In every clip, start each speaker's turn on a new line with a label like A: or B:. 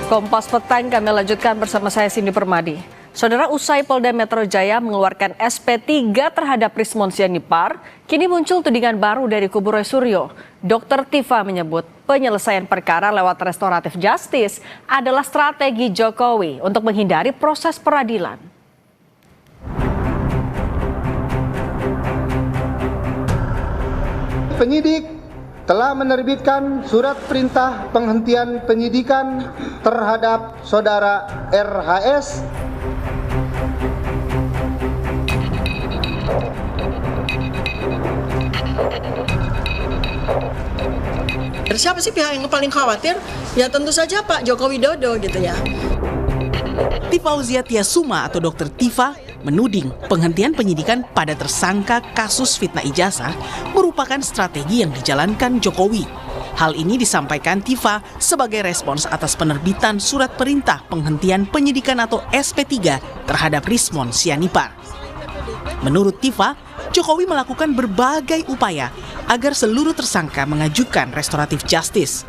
A: Kompas Petang kami lanjutkan bersama saya Cindy Permadi. Saudara, usai Polda Metro Jaya mengeluarkan SP3 terhadap Rismon Sianipar, kini muncul tudingan baru dari kubu Roy Suryo. Dr. Tifa menyebut penyelesaian perkara lewat restoratif justice adalah strategi Jokowi untuk menghindari proses peradilan.
B: Penyidik telah menerbitkan surat perintah penghentian penyidikan terhadap saudara RHS.
C: Siapa sih pihak yang paling khawatir? Ya tentu saja Pak Joko Widodo gitu ya.
D: Tifauzia Tiasuma atau Dr. Tifa menuding penghentian penyidikan pada tersangka kasus fitnah ijazah merupakan strategi yang dijalankan Jokowi. Hal ini disampaikan Tifa sebagai respons atas penerbitan surat perintah penghentian penyidikan atau SP3 terhadap Rismon Sianipar. Menurut Tifa, Jokowi melakukan berbagai upaya agar seluruh tersangka mengajukan restoratif justice.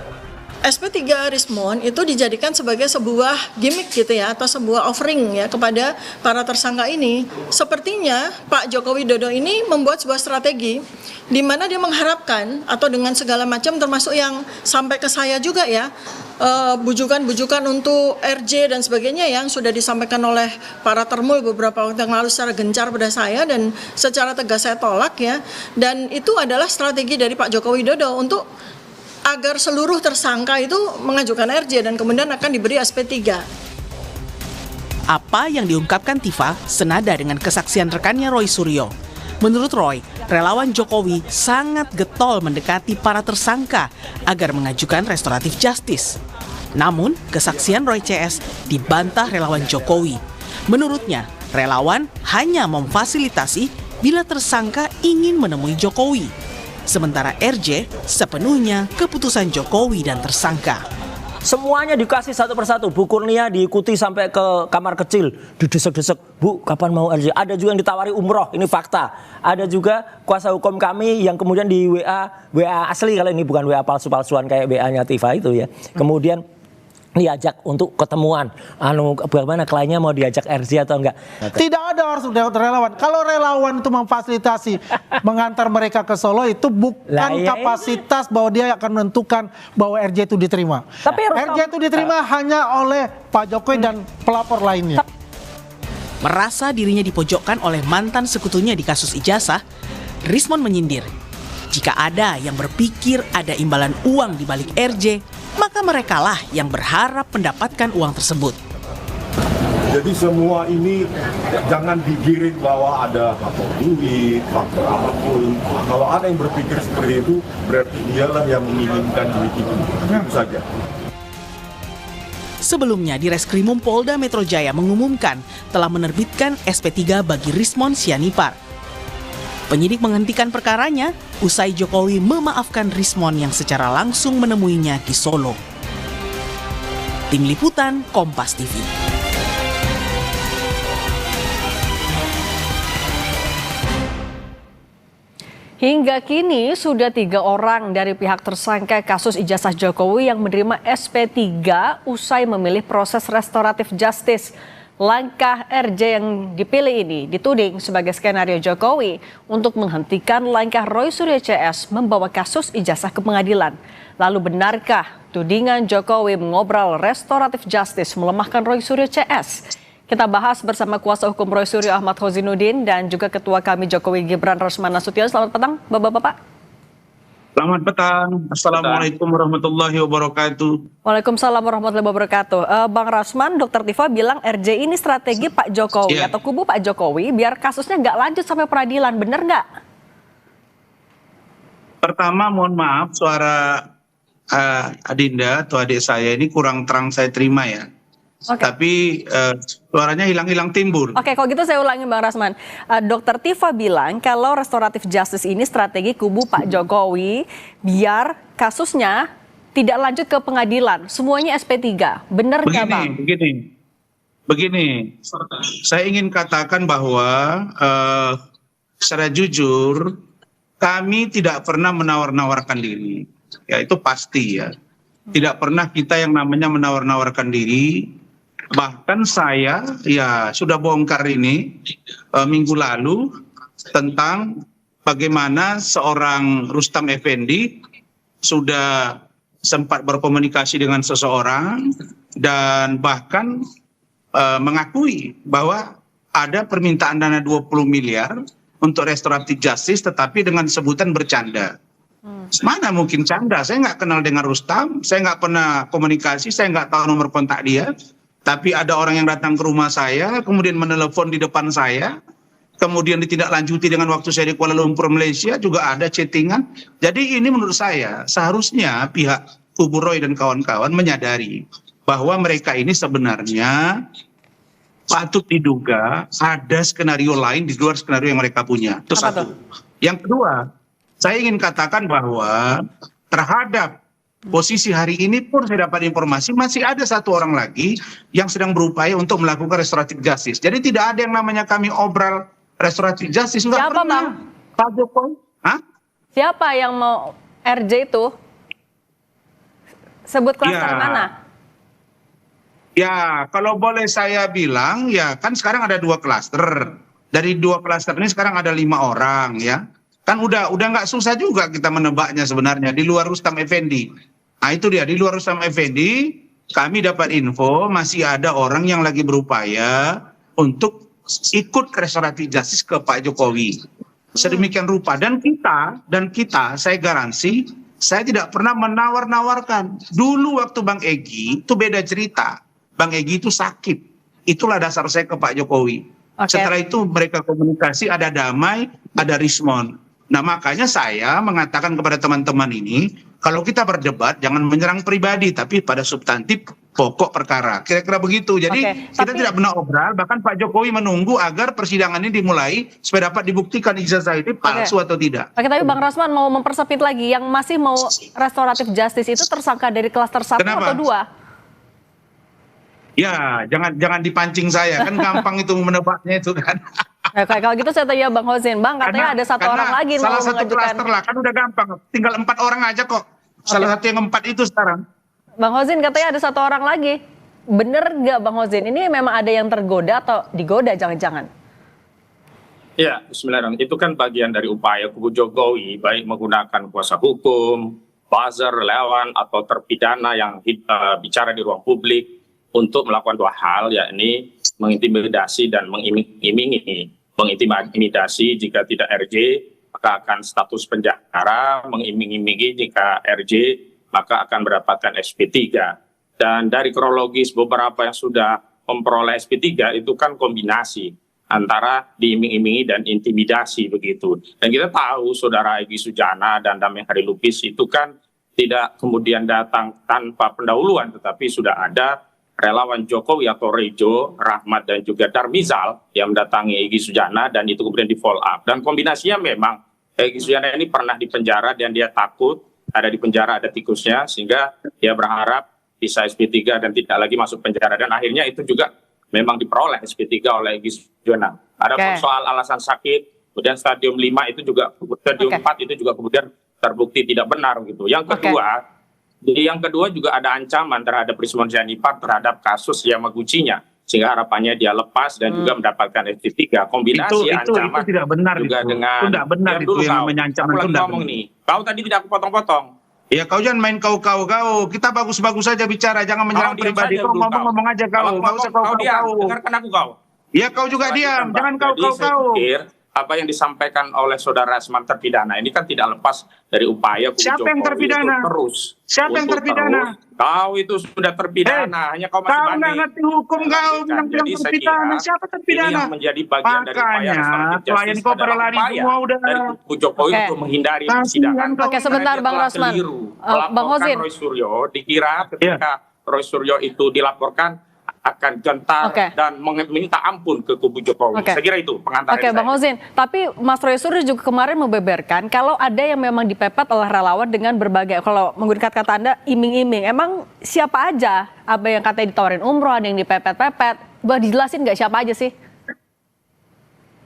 C: SP3 Rismon itu dijadikan sebagai sebuah gimmick gitu ya, atau sebuah offering ya kepada para tersangka ini. Sepertinya Pak Joko Widodo ini membuat sebuah strategi di mana dia mengharapkan atau dengan segala macam termasuk yang sampai ke saya juga ya, bujukan-bujukan untuk RJ dan sebagainya yang sudah disampaikan oleh para termul beberapa waktu yang lalu secara gencar pada saya dan secara tegas saya tolak ya. Dan itu adalah strategi dari Pak Joko Widodo untuk agar seluruh tersangka itu mengajukan RJ dan kemudian akan diberi SP3.
D: Apa yang diungkapkan Tifa senada dengan kesaksian rekannya Roy Suryo. Menurut Roy, relawan Jokowi sangat getol mendekati para tersangka agar mengajukan restoratif justice. Namun, kesaksian Roy CS dibantah relawan Jokowi. Menurutnya, relawan hanya memfasilitasi bila tersangka ingin menemui Jokowi. Sementara RJ sepenuhnya keputusan Jokowi dan tersangka.
E: Semuanya dikasih satu persatu. Bu Kurnia diikuti sampai ke kamar kecil, didesek-desek. Bu, kapan mau RJ? Ada juga yang ditawari umroh, ini fakta. Ada juga kuasa hukum kami yang kemudian di WA asli, kalau ini bukan WA palsu-palsuan kayak WA-nya Tifa itu ya. Kemudian diajak untuk ketemuan, bagaimana kliennya mau diajak RJ atau enggak?
F: Tidak ada harus relawan. Kalau relawan itu memfasilitasi mengantar mereka ke Solo, itu bukan kapasitas bahwa dia akan menentukan bahwa RJ itu diterima.
E: Tapi
F: RJ itu diterima hanya oleh Pak Jokowi dan pelapor lainnya.
D: Merasa dirinya dipojokkan oleh mantan sekutunya di kasus ijazah, Rismon menyindir. Jika ada yang berpikir ada imbalan uang di balik RJ, maka merekalah yang berharap mendapatkan uang tersebut.
G: Jadi semua ini jangan digiring bahwa ada faktor duit, faktor apapun. Kalau ada yang berpikir seperti itu, berarti dialah yang menginginkan duit itu. Itu saja.
D: Sebelumnya di Reskrimum Polda Metro Jaya mengumumkan telah menerbitkan SP3 bagi Rismon Sianipar. Penyidik menghentikan perkaranya usai Jokowi memaafkan Rismon yang secara langsung menemuinya di Solo. Tim Liputan Kompas TV.
A: Hingga kini sudah 3 orang dari pihak tersangka kasus ijazah Jokowi yang menerima SP3 usai memilih proses restoratif justice. Langkah RJ yang dipilih ini dituding sebagai skenario Jokowi untuk menghentikan langkah Roy Suryo CS membawa kasus ijazah ke pengadilan. Lalu benarkah tudingan Jokowi mengobrol restoratif justice melemahkan Roy Suryo CS? Kita bahas bersama kuasa hukum Roy Suryo Ahmad Hozinudin dan juga ketua kami Jokowi Gibran Rosman Nasution. Selamat petang Bapak-bapak.
H: Selamat petang. Assalamualaikum warahmatullahi wabarakatuh.
A: Waalaikumsalam warahmatullahi wabarakatuh. Bang Rosman, Dr. Tifa bilang RJ ini strategi Pak Jokowi atau kubu Pak Jokowi biar kasusnya nggak lanjut sampai peradilan. Bener nggak?
H: Pertama, mohon maaf suara Adinda atau adik saya ini kurang terang saya terima ya. Tapi suaranya hilang-hilang timbul.
A: Oke, kalau gitu saya ulangi Bang Rasman. Dr. Tifa bilang kalau restoratif justice ini strategi kubu Pak Jokowi biar kasusnya tidak lanjut ke pengadilan. Semuanya SP3. Benar nggak Bang?
H: Begini. Saya ingin katakan bahwa secara jujur kami tidak pernah menawar-nawarkan diri. Ya itu pasti ya. Tidak pernah kita yang namanya menawar-nawarkan diri. Bahkan saya ya sudah bongkar ini minggu lalu tentang bagaimana seorang Rustam Effendi sudah sempat berkomunikasi dengan seseorang dan bahkan mengakui bahwa ada permintaan dana 20 miliar untuk restoratif justice tetapi dengan sebutan bercanda. Mana mungkin canda? Saya nggak kenal dengan Rustam, saya nggak pernah komunikasi, saya nggak tahu nomor kontak dia. Tapi ada orang yang datang ke rumah saya, kemudian menelepon di depan saya, kemudian ditindaklanjuti dengan waktu saya di Kuala Lumpur, Malaysia, juga ada chattingan. Jadi ini menurut saya seharusnya pihak kubu Roy dan kawan-kawan menyadari bahwa mereka ini sebenarnya patut diduga ada skenario lain di luar skenario yang mereka punya. Itu satu. Yang kedua, saya ingin katakan bahwa terhadap posisi hari ini pun saya dapat informasi masih ada satu orang lagi yang sedang berupaya untuk melakukan restoratif justice. Jadi tidak ada yang namanya kami obral restoratif justice. Nggak
A: Siapa,
H: pernah.
A: Bang?
H: Pak Jokowi. Hah?
A: Siapa yang mau RJ itu? Sebut klaster mana?
H: Ya, kalau boleh saya bilang, ya kan sekarang ada 2 klaster. Dari 2 klaster ini sekarang ada 5 orang, ya. Kan udah nggak susah juga kita menebaknya sebenarnya di luar Rustam Effendi. Nah itu dia, di luar Rustam Effendi kami dapat info masih ada orang yang lagi berupaya untuk ikut restoratif justice ke Pak Jokowi. Sedemikian rupa dan kita saya garansi saya tidak pernah menawar-nawarkan. Dulu waktu Bang Egy itu beda cerita. Bang Egy itu sakit. Itulah dasar saya ke Pak Jokowi. Setelah itu mereka komunikasi, ada damai, ada respon. Nah makanya saya mengatakan kepada teman-teman ini, kalau kita berdebat jangan menyerang pribadi, tapi pada substantif pokok perkara. Kira-kira begitu. Jadi kita tidak pernah obral, bahkan Pak Jokowi menunggu agar persidangan ini dimulai supaya dapat dibuktikan ijazah ini palsu atau tidak.
A: Oke, tapi Bang Rasman mau mempersempit lagi, yang masih mau restoratif justice itu tersangka dari klaster 1 atau 2?
H: Ya, jangan dipancing saya, kan gampang itu menebaknya itu kan.
A: Oke, kalau gitu saya tanya Bang Hozin, Bang katanya ada satu orang lagi yang mau
H: salah satu klaster lah, kan udah gampang, tinggal 4 orang aja kok. Salah satu yang 4 itu sekarang.
A: Bang Hozin katanya ada 1 orang lagi. Bener nggak Bang Hozin? Ini memang ada yang tergoda atau digoda jangan-jangan?
I: Ya, bismillahirrahmanirrahim. Itu kan bagian dari upaya kubu Jokowi, baik menggunakan kuasa hukum, buzzer, relawan, atau terpidana yang bicara di ruang publik untuk melakukan 2 hal, yakni mengintimidasi dan mengiming-imingi. Mengintimidasi jika tidak RJ, maka akan status penjara, mengiming-imingi jika RJ, maka akan mendapatkan SP3. Dan dari kronologis beberapa yang sudah memperoleh SP3 itu kan kombinasi antara diiming-imingi dan intimidasi begitu. Dan kita tahu saudara Egy Sujana dan Damai Hari Lubis itu kan tidak kemudian datang tanpa pendahuluan, tetapi sudah ada relawan Jokowi atau Rejo, Rahmat dan juga Darmizal yang mendatangi Egy Sujana dan itu kemudian di follow up. Dan kombinasinya memang Egy Sujana ini pernah di penjara dan dia takut ada di penjara ada tikusnya sehingga dia berharap bisa SP3 dan tidak lagi masuk penjara dan akhirnya itu juga memang diperoleh SP3 oleh Egy Sujana. Ada soal alasan sakit, kemudian stadium 5 itu juga stadium 4 itu juga kemudian terbukti tidak benar gitu. Yang kedua Yang kedua juga ada ancaman terhadap Rismon Janipar terhadap kasus Yamaguchi-nya sehingga harapannya dia lepas dan juga mendapatkan SP3. Kombinasi ancaman
H: itu tidak benar
I: juga
H: itu.
I: dengan
H: Itu tidak benar itu yang mengancam itu
I: ngomong nih. Kau tadi tidak aku potong-potong.
H: Ya kau jangan main kau. Kita bagus-bagus saja bicara, jangan menyerang pribadi. Kau ngomong aja kau. Kau usah kau.
I: Dengarkan aku kau.
H: Ya kau juga diam, jangan kau.
I: Apa yang disampaikan oleh saudara Asman terpidana ini kan tidak lepas dari upaya kubu
H: Siapa yang terpidana? Siapa yang terpidana?
I: Kau itu sudah terpidana, hanya kau masih banding.
H: Kau nggak ngerti hukum kau bilang terpidana. Siapa terpidana?
I: Ini yang menjadi bagian dari upaya restoratif justice
H: kau berlari semua udah.
I: Dari kubu Jokowi untuk menghindari persidangan.
A: Oke, sebentar Bang Rasman. Bang Hozin.
I: Roy Suryo dikira ketika Roy Suryo itu dilaporkan akan gentar dan meminta ampun ke kubu Jokowi. Saya kira itu pengantar.
A: Bang Hozin. Tapi Mas Roy Suryo juga kemarin membeberkan kalau ada yang memang dipepet oleh relawan dengan berbagai, kalau menggunakan kata Anda, iming-iming. Emang siapa aja? Apa yang katanya ditawarin umroh, ada yang dipepet-pepet. Boleh dijelasin nggak siapa aja sih?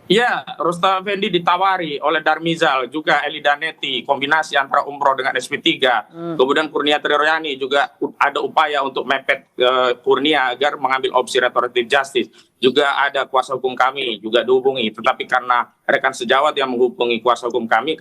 I: Ya, Rustam Effendi ditawari oleh Darmizal, juga Eli Daneti, kombinasi antara umroh dengan SP3. Kemudian Kurnia Triryani juga ada upaya untuk mepet Kurnia agar mengambil opsi restoratif justice. Juga ada kuasa hukum kami juga dihubungi, tetapi karena rekan sejawat yang menghubungi kuasa hukum kami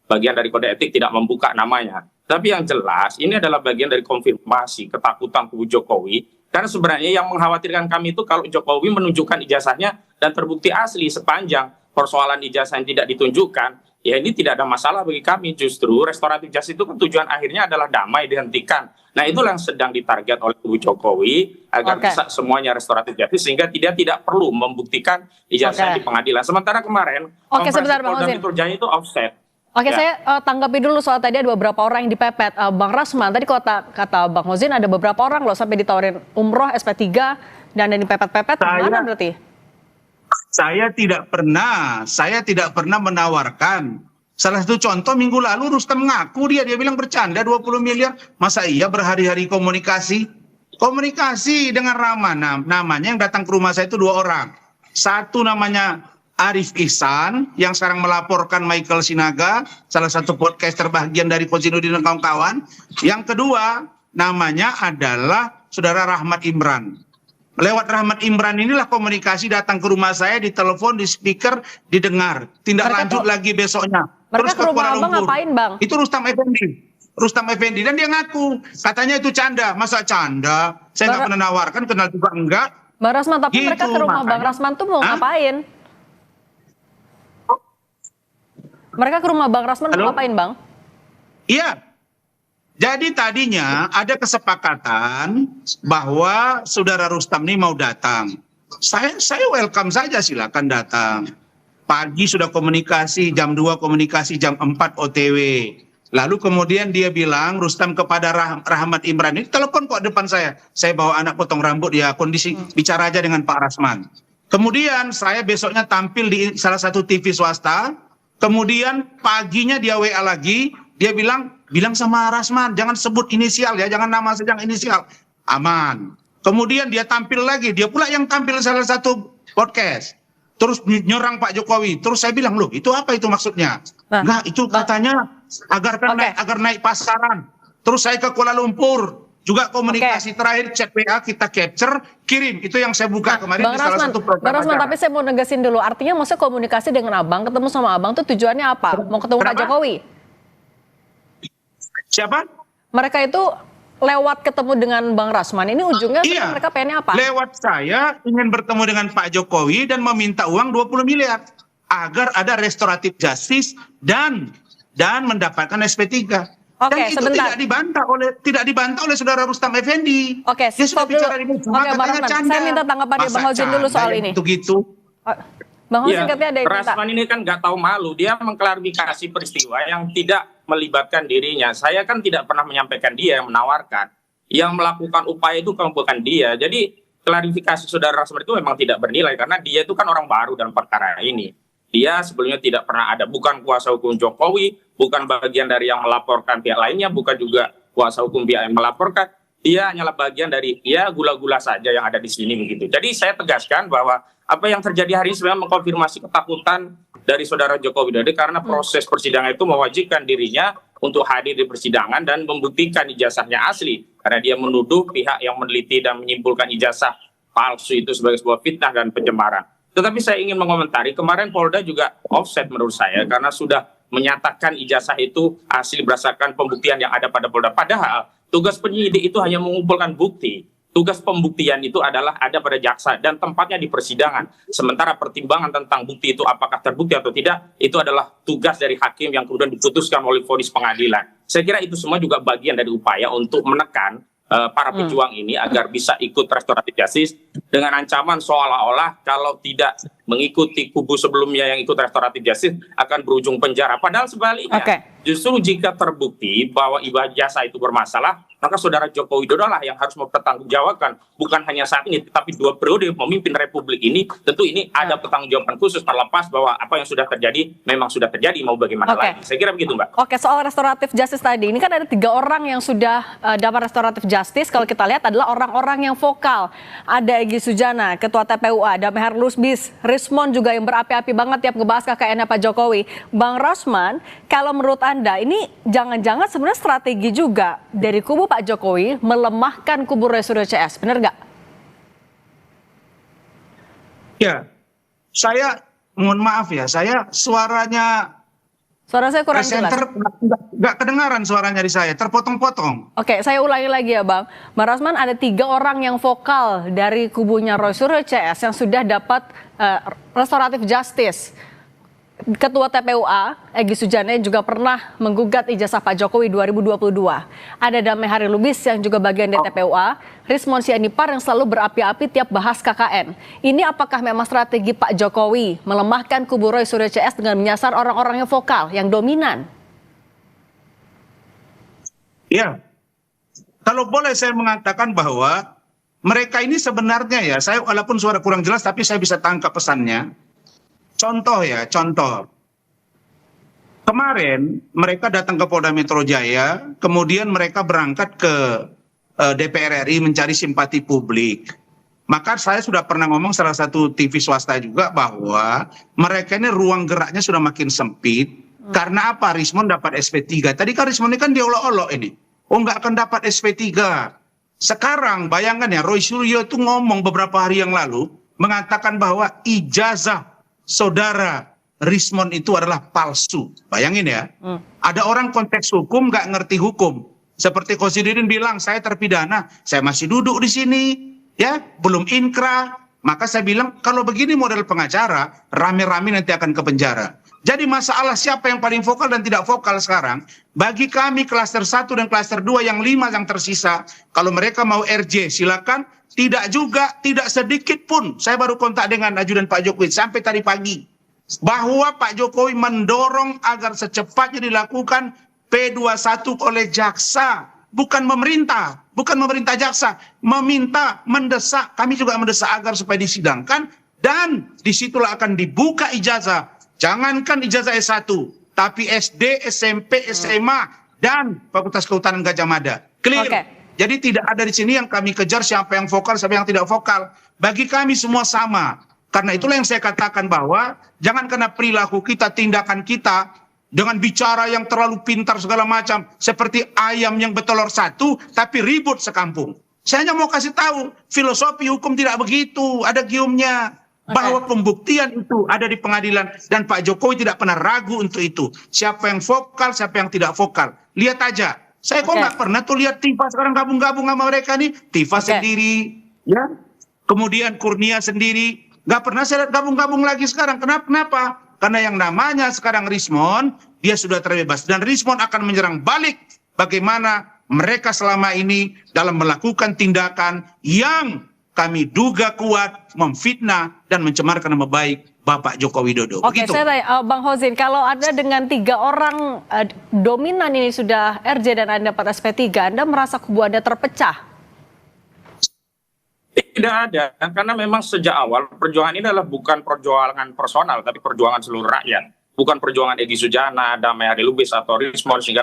I: bagian dari kode etik tidak membuka namanya. Tapi yang jelas ini adalah bagian dari konfirmasi ketakutan kubu Jokowi. Karena sebenarnya yang mengkhawatirkan kami itu kalau Jokowi menunjukkan ijazahnya dan terbukti asli sepanjang persoalan ijazah yang tidak ditunjukkan, ya ini tidak ada masalah bagi kami. Justru restoratif justice itu kan tujuan akhirnya adalah damai dihentikan. Nah itulah yang sedang ditarget oleh kubu Jokowi agar bisa semuanya restoratif justice sehingga tidak perlu membuktikan ijazah di pengadilan. Sementara kemarin
A: sebentar Bang
I: Polda Metro Jaya itu offset.
A: Oke, saya tanggapi dulu soal tadi ada beberapa orang yang dipepet. Bang Rasman, tadi kata Bang Hozin ada beberapa orang loh sampai ditawarin umroh, SP3, dan dipepet-pepet. Gimana berarti?
H: Saya tidak pernah menawarkan. Salah satu contoh minggu lalu Rustam mengaku dia bilang bercanda 20 miliar. Masa iya berhari-hari komunikasi dengan Rahman. Namanya yang datang ke rumah saya itu 2 orang. Satu namanya Arif Ihsan yang sekarang melaporkan Michael Sinaga, salah satu podcaster bagian dari Kozinudin dan kawan-kawan. Yang kedua namanya adalah Saudara Rahmat Imran. Lewat Rahmat Imran inilah komunikasi datang ke rumah saya, ditelepon, di speaker, didengar. Tindak lanjut lagi besoknya. Terus ke Kuala Lumpur.
A: Ngapain, Bang?
H: Itu Rustam Effendi dan dia ngaku katanya itu canda. Masa canda? Saya nggak pernah nawarkan, kenal juga enggak.
A: Bang Rasman, tapi gitu, mereka ke rumah Bang Rasman tuh mau ngapain? Mereka ke rumah Bang Rasman mau ngapain, Bang?
H: Iya. Jadi tadinya ada kesepakatan bahwa Saudara Rustam ini mau datang. Saya welcome saja, silakan datang. Pagi sudah komunikasi, jam 2 komunikasi, jam 4 OTW. Lalu kemudian dia bilang, Rustam kepada Rahmat Imran, ini telepon kok depan saya. Saya bawa anak potong rambut, ya kondisi bicara aja dengan Pak Rasman. Kemudian saya besoknya tampil di salah satu TV swasta. Kemudian paginya dia WA lagi, dia bilang sama Rasman, jangan sebut inisial ya, jangan nama saja, inisial. Aman. Kemudian dia tampil lagi, dia pula yang tampil salah satu podcast. Terus nyerang Pak Jokowi. Terus saya bilang, loh itu apa itu maksudnya? Nah itu katanya agar naik pasaran. Terus saya ke Kuala Lumpur. Juga komunikasi terakhir chat WA kita capture, kirim. Itu yang saya buka kemarin di salah satu program.
A: Bang Rasman, tapi saya mau negasin dulu. Artinya maksudnya komunikasi dengan Abang, ketemu sama Abang tuh tujuannya apa? Mau ketemu Pak Jokowi?
H: Siapa?
A: Mereka itu lewat ketemu dengan Bang Rasman. Ini ujungnya mereka pengennya apa?
H: Lewat saya ingin bertemu dengan Pak Jokowi dan meminta uang 20 miliar. Agar ada restoratif justice dan mendapatkan SP3. Dan itu tidak dibantah oleh Saudara Rustam Effendi.
A: Oke,
H: dia sudah bicara di meja, katanya canda.
A: Saya minta tanggapan dari Bang Hozin dulu soal ini.
H: Begitu.
A: Bang Hozin katanya ada yang minta.
I: Rasman ini kan nggak tahu malu, dia mengklarifikasi peristiwa yang tidak melibatkan dirinya. Saya kan tidak pernah menyampaikan dia yang menawarkan. Yang melakukan upaya itu kan bukan dia. Jadi klarifikasi Saudara Rasman itu memang tidak bernilai karena dia itu kan orang baru dalam perkara ini. Dia sebelumnya tidak pernah ada, bukan kuasa hukum Jokowi, bukan bagian dari yang melaporkan pihak lainnya, bukan juga kuasa hukum pihak yang melaporkan. Dia hanyalah bagian dari gula-gula saja yang ada di sini begitu. Jadi saya tegaskan bahwa apa yang terjadi hari ini sebenarnya mengkonfirmasi ketakutan dari Saudara Joko Widodo karena proses persidangan itu mewajibkan dirinya untuk hadir di persidangan dan membuktikan ijazahnya asli. Karena dia menuduh pihak yang meneliti dan menyimpulkan ijazah palsu itu sebagai sebuah fitnah dan pencemaran. Tetapi saya ingin mengomentari, kemarin Polda juga offset menurut saya karena sudah menyatakan ijazah itu asli berdasarkan pembuktian yang ada pada Polda. Padahal tugas penyidik itu hanya mengumpulkan bukti. Tugas pembuktian itu adalah ada pada jaksa dan tempatnya di persidangan. Sementara pertimbangan tentang bukti itu apakah terbukti atau tidak, itu adalah tugas dari hakim yang kemudian diputuskan oleh vonis pengadilan. Saya kira itu semua juga bagian dari upaya untuk menekan para pejuang ini agar bisa ikut restoratif justice dengan ancaman seolah-olah kalau tidak mengikuti kubu sebelumnya yang ikut restoratif justice akan berujung penjara. Padahal sebaliknya, justru jika terbukti bahwa ijazah itu bermasalah, maka Saudara Joko Widodo lah yang harus mempertanggungjawabkan, bukan hanya saat ini, tetapi 2 periode memimpin Republik ini. Tentu ini ada pertanggungjawaban khusus terlepas bahwa apa yang sudah terjadi memang sudah terjadi, mau bagaimana lagi. Saya kira begitu, Mbak.
A: Oke, soal restoratif justice tadi, ini kan ada 3 orang yang sudah dapat restoratif justice. Kalau kita lihat adalah orang-orang yang vokal. Ada Egy Sujana, Ketua TPUA, ada Meher Lusbis, Rismon juga yang berapi-api banget tiap ngebahas KKN-nya Pak Jokowi. Bang Rosman, kalau menurut Anda ini jangan-jangan sebenarnya strategi juga dari kubu Pak Jokowi melemahkan kubu Roy CS, benar nggak?
H: Ya, saya mohon maaf ya,
A: Suara saya kurang jelas.
H: Nggak kedengaran suaranya di saya, terpotong-potong.
A: Oke, saya ulangi lagi ya Bang. Bang Rosman, ada 3 orang yang vokal dari kubunya Roy Suryo CS yang sudah dapat restoratif justice. Ketua TPUA, Egy Sujana juga pernah menggugat ijazah Pak Jokowi 2022. Ada Damai Hari Lubis yang juga bagian dari TPUA, Rismon Sianipar yang selalu berapi-api tiap bahas KKN. Ini apakah memang strategi Pak Jokowi melemahkan kubu Roy Suryo CS dengan menyasar orang-orang yang vokal, yang dominan?
H: Ya, kalau boleh saya mengatakan bahwa mereka ini sebenarnya ya, saya walaupun suara kurang jelas tapi saya bisa tangkap pesannya. Contoh. Kemarin mereka datang ke Polda Metro Jaya, kemudian mereka berangkat ke DPR RI mencari simpati publik. Maka saya sudah pernah ngomong salah satu TV swasta juga bahwa mereka ini ruang geraknya sudah makin sempit. Karena apa? Rismon dapat SP3. Tadi kan Rismon ini kan diolok-olok ini. Oh, nggak akan dapat SP3. Sekarang bayangkan ya, Roy Suryo itu ngomong beberapa hari yang lalu mengatakan bahwa ijazah saudara Rismon itu adalah palsu. Bayangin ya, ada orang konteks hukum nggak ngerti hukum. Seperti Kosidudin bilang, saya terpidana, saya masih duduk di sini, ya belum inkrah. Maka saya bilang, kalau begini model pengacara, rame-rame nanti akan ke penjara. Jadi masalah siapa yang paling vokal dan tidak vokal sekarang, bagi kami klaster 1 dan klaster 2 yang 5 yang tersisa, kalau mereka mau RJ silakan. Tidak juga, tidak sedikit pun. Saya baru kontak dengan ajudan Pak Jokowi sampai tadi pagi. Bahwa Pak Jokowi mendorong agar secepatnya dilakukan P21 oleh jaksa. Bukan pemerintah jaksa. Meminta, mendesak, kami juga mendesak agar supaya disidangkan. Dan disitulah akan dibuka ijazah. Jangankan ijazah S1, tapi SD, SMP, SMA, dan Fakultas Kehutanan Gajah Mada. Clear?
A: Okay.
H: Jadi tidak ada di sini yang kami kejar siapa yang vokal, siapa yang tidak vokal. Bagi kami semua sama. Karena itulah yang saya katakan bahwa jangan karena perilaku kita, tindakan kita, dengan bicara yang terlalu pintar segala macam. Seperti ayam yang bertelur satu, tapi ribut sekampung. Saya hanya mau kasih tahu, filosofi hukum tidak begitu, ada giumnya. Bahwa pembuktian itu ada di pengadilan. Dan Pak Jokowi tidak pernah ragu untuk itu. Siapa yang vokal, siapa yang tidak vokal. Lihat aja. Saya kok nggak pernah tuh lihat Tifa sekarang gabung-gabung sama mereka nih. Tifa sendiri, ya. Kemudian Kurnia sendiri. Nggak pernah saya lihat gabung-gabung lagi sekarang. Kenapa? Karena yang namanya sekarang Rismon, dia sudah terbebas. Dan Rismon akan menyerang balik bagaimana mereka selama ini dalam melakukan tindakan yang kami duga kuat, memfitnah, dan mencemarkan nama baik Bapak Joko Widodo.
A: Oke, saya tanya, Bang Hozin, kalau Anda dengan 3 orang dominan ini sudah RJ dan Anda dapat SP3, Anda merasa kubu Anda terpecah?
I: Tidak ada, karena memang sejak awal perjuangan ini adalah bukan perjuangan personal, tapi perjuangan seluruh rakyat. Bukan perjuangan Egy Sujana, Damai Hari Lubis, atau Rismon, sehingga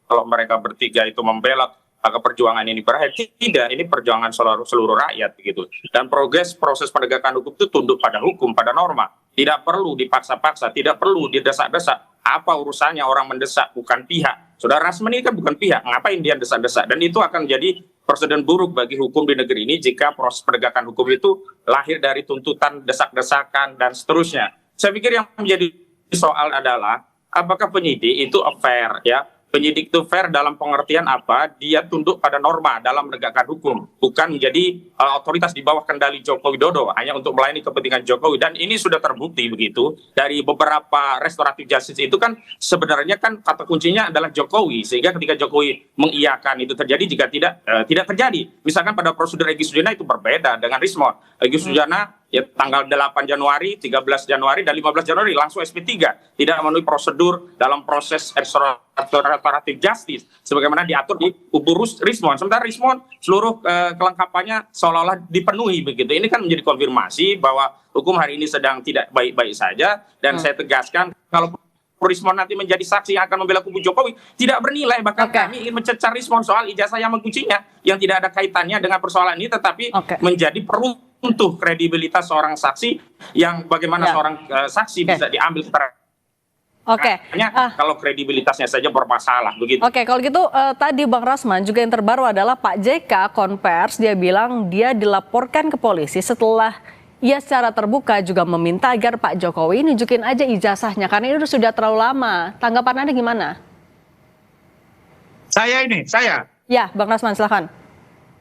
I: kalau mereka bertiga itu membelot maka perjuangan ini berakhir. Tidak, ini perjuangan seluruh rakyat begitu. Dan proses penegakan hukum itu tunduk pada hukum, pada norma. Tidak perlu dipaksa-paksa, tidak perlu didesak-desak. Apa urusannya orang mendesak, bukan pihak. Saudara Rasman ini kan bukan pihak, ngapain dia desak-desak? Dan itu akan jadi presiden buruk bagi hukum di negeri ini jika proses penegakan hukum itu lahir dari tuntutan, desak-desakan, dan seterusnya. Saya pikir yang menjadi soal adalah apakah penyidik itu fair, ya? Penyidik itu fair dalam pengertian apa? Dia tunduk pada norma dalam menegakkan hukum, bukan menjadi otoritas di bawah kendali Joko Widodo hanya untuk melayani kepentingan Jokowi. Dan ini sudah terbukti begitu dari beberapa restoratif justice itu kan sebenarnya kan kata kuncinya adalah Jokowi, sehingga ketika Jokowi mengiyakan itu terjadi, jika tidak terjadi. Misalkan pada prosedur Egy Sujana itu berbeda dengan Rismon. Egy Sujana ya tanggal 8 Januari, 13 Januari, dan 15 Januari langsung SP3. Tidak memenuhi prosedur dalam proses restoratif justice sebagaimana diatur di kubu Rismon. Sementara Rismon seluruh kelengkapannya seolah-olah dipenuhi begitu. Ini kan menjadi konfirmasi bahwa hukum hari ini sedang tidak baik-baik saja. Dan saya tegaskan, kalau Rismon nanti menjadi saksi yang akan membela kubu Jokowi, tidak bernilai. Bahkan kami ingin mencecar Rismon soal ijazah yang menguncinya yang tidak ada kaitannya dengan persoalan ini, tetapi menjadi untuk kredibilitas seorang saksi yang bagaimana seorang saksi bisa diambil keterangan. Hanya kalau kredibilitasnya saja bermasalah begitu.
A: Oke, kalau gitu tadi Bang Rasman juga yang terbaru adalah Pak JK konvers, dia bilang dia dilaporkan ke polisi setelah ia secara terbuka juga meminta agar Pak Jokowi nunjukin aja ijazahnya karena ini sudah terlalu lama. Tanggapan Anda gimana?
H: Saya.
A: Ya, Bang Rasman silahkan.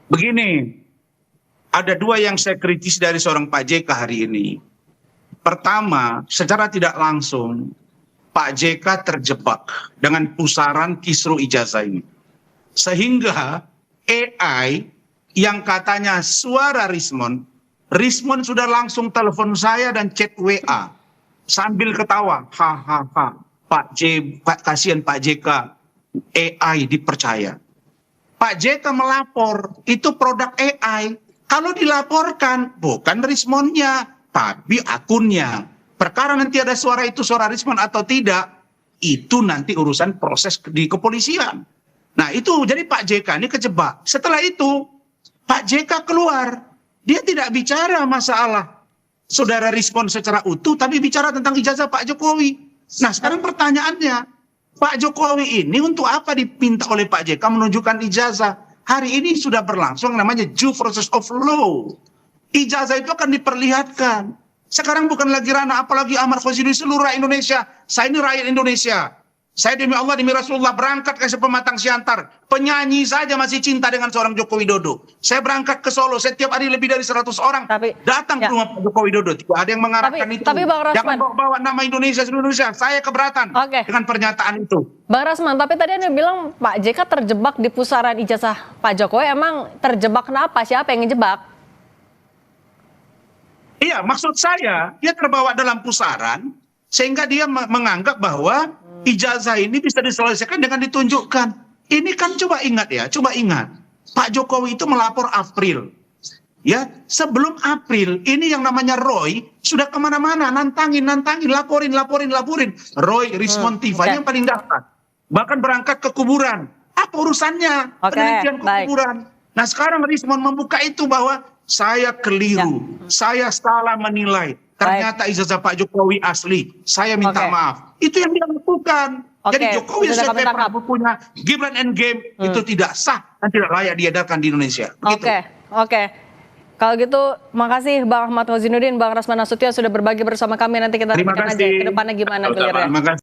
H: Begini, ada dua yang saya kritis dari seorang Pak JK hari ini. Pertama, secara tidak langsung, Pak JK terjebak dengan pusaran kisru ijazah ini. Sehingga AI yang katanya suara Rismon sudah langsung telepon saya dan chat WA. Sambil ketawa, hahaha, kasihan Pak JK, AI dipercaya. Pak JK melapor, itu produk AI. Kalau dilaporkan, bukan Rismonnya, tapi akunnya. Perkara nanti ada suara itu suara Rismon atau tidak, itu nanti urusan proses di kepolisian. Nah itu jadi Pak JK ini kejebak. Setelah itu Pak JK keluar, dia tidak bicara masalah saudara Rismon secara utuh, tapi bicara tentang ijazah Pak Jokowi. Nah sekarang pertanyaannya, Pak Jokowi ini untuk apa dipinta oleh Pak JK menunjukkan ijazah? Hari ini sudah berlangsung namanya due process of law. Ijazah itu akan diperlihatkan. Sekarang bukan lagi ranah, apalagi amar konstitusi seluruh rakyat Indonesia. Saya ini rakyat Indonesia. Saya demi Allah, demi Rasulullah berangkat ke pematang siantar. Penyanyi saja masih cinta dengan seorang Joko Widodo. Saya berangkat ke Solo, setiap hari lebih dari 100 orang datang ke rumah Pak Joko Widodo. Tidak ada yang mengarahkan itu.
A: Tapi Bang Rasman,
H: jangan bawa nama Indonesia seluruh Indonesia. Saya keberatan dengan pernyataan itu.
A: Bang Rasman, tapi tadi Anda bilang Pak JK terjebak di pusaran ijazah Pak Jokowi. Emang terjebak kenapa? Siapa yang ngejebak?
H: Iya, maksud saya dia terbawa dalam pusaran sehingga dia menganggap bahwa ijazah ini bisa diselesaikan dengan ditunjukkan. Ini kan coba ingat ya, Pak Jokowi itu melapor April. Ya, sebelum April ini yang namanya Roy sudah kemana-mana nantangin, laporin. Roy Rismon Tifa yang paling dapat. Bahkan berangkat ke kuburan. Apa urusannya penelitian ke kuburan? Nah sekarang Rismon membuka itu bahwa saya keliru, saya salah menilai. Ternyata ijazah Pak Jokowi asli. Saya minta maaf. Itu yang dia lakukan. Jadi Jokowi setiap bukunya Gibran Endgame itu tidak sah dan tidak layak diedarkan di Indonesia.
A: Oke. Kalau gitu, makasih Bang Ahmad Khozinuddin, Bang Rasman Nasution sudah berbagi bersama kami. Nanti kita nantikan aja ke depannya gimana.